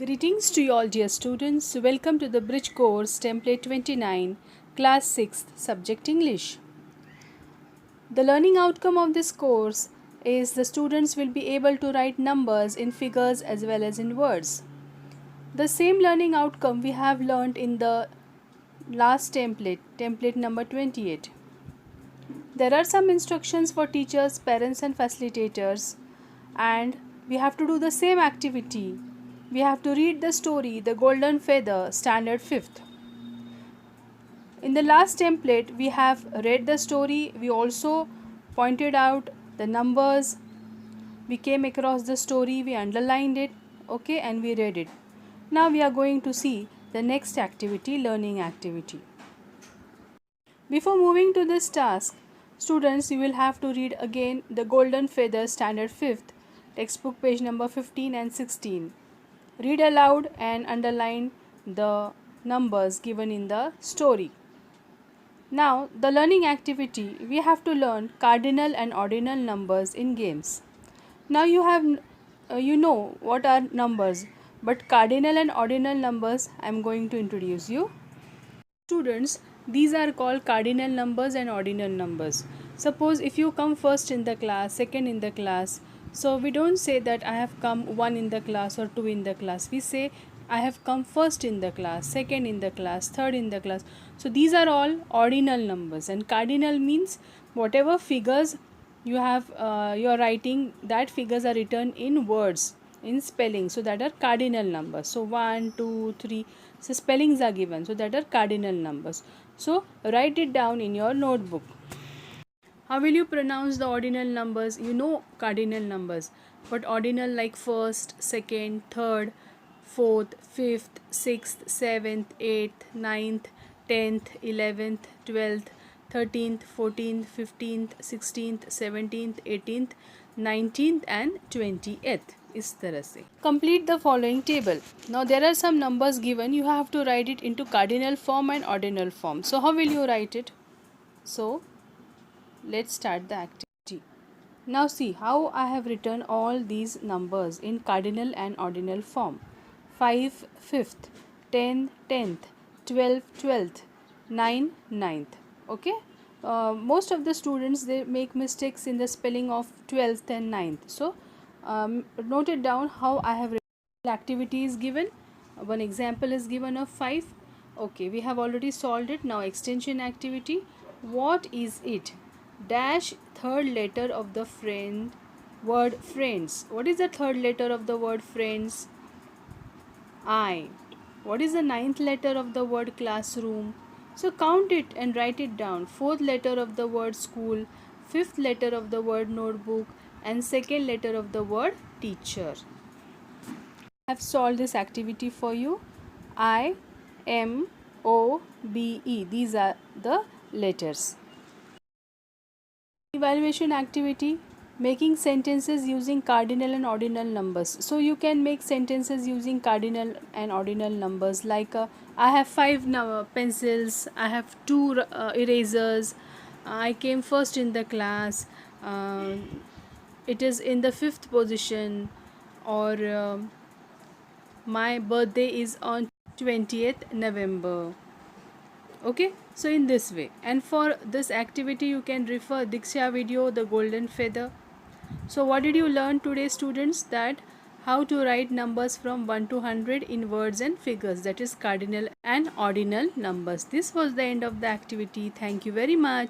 Greetings to you all dear students. Welcome to the Bridge course template 29, class 6th, subject English. The learning outcome of this course is the students will be able to write numbers in figures as well as in words. The same learning outcome we have learned in the last template number 28. There are some instructions for teachers, parents and facilitators, and we have to do the same activity. We have to read the story The Golden Feather, standard 5th. In the last template we have read the story, we also pointed out the numbers, we came across the story, we underlined it, okay, and we read it. Now we are going to see the next activity, learning activity. Before moving to this task, students, you will have to read again The Golden Feather, standard 5th, textbook page number 15 and 16. Read aloud and underline the numbers given in the story. Now, the learning activity, we have to learn cardinal and ordinal numbers in games. Now you know what are numbers, but cardinal and ordinal numbers I am going to introduce you. Students, these are called cardinal numbers and ordinal numbers. Suppose if you come first in the class, second in the class, so we don't say that I have come 1 in the class or 2 in the class. We say I have come first in the class, second in the class, third in the class. So these are all ordinal numbers, and cardinal means whatever figures you have you are writing, that figures are written in words, in spelling, so that are cardinal numbers. So 1, 2, 3, so spellings are given, so that are cardinal numbers. So write it down in your notebook. How will you pronounce the ordinal numbers? You know cardinal numbers, but ordinal like first, second, third, fourth, fifth, sixth, seventh, eighth, ninth, 10th, 11th, 12th, 13th, 14th, 15th, 16th, 17th, 18th, 19th and 20th. इस तरह से complete the following table. Now there are some numbers given. You have to write it into cardinal form and ordinal form. So how will you write it? So let's start the activity. Now see how I have written all these numbers in cardinal and ordinal form. 5 5th, 10 10th, 12 12th, 9 9th. Okay. Most of the students, they make mistakes in the spelling of 12th and 9th. So note it down how I have written. Activity is given. One example is given of 5. Okay, we have already solved it. Now extension activity. What is it? Dash third letter of the word friends. What is the third letter of the word friends? I. What is the ninth letter of the word classroom? So count it and write it down. Fourth letter of the word school, fifth letter of the word notebook, and second letter of the word teacher. I have solved this activity for you. I, M, O, B, E. These are the letters. Evaluation activity, making sentences using cardinal and ordinal numbers. So you can make sentences using cardinal and ordinal numbers like I have 5 pencils, I have 2 erasers, I came first in the class, it is in the 5th position, or my birthday is on 20th November. Okay, so in this way. And for this activity you can refer Diksha video, The Golden Feather. So what did you learn today, students? That how to write numbers from 1 to 100 in words and figures, that is cardinal and ordinal numbers. This was the end of the activity. Thank you very much.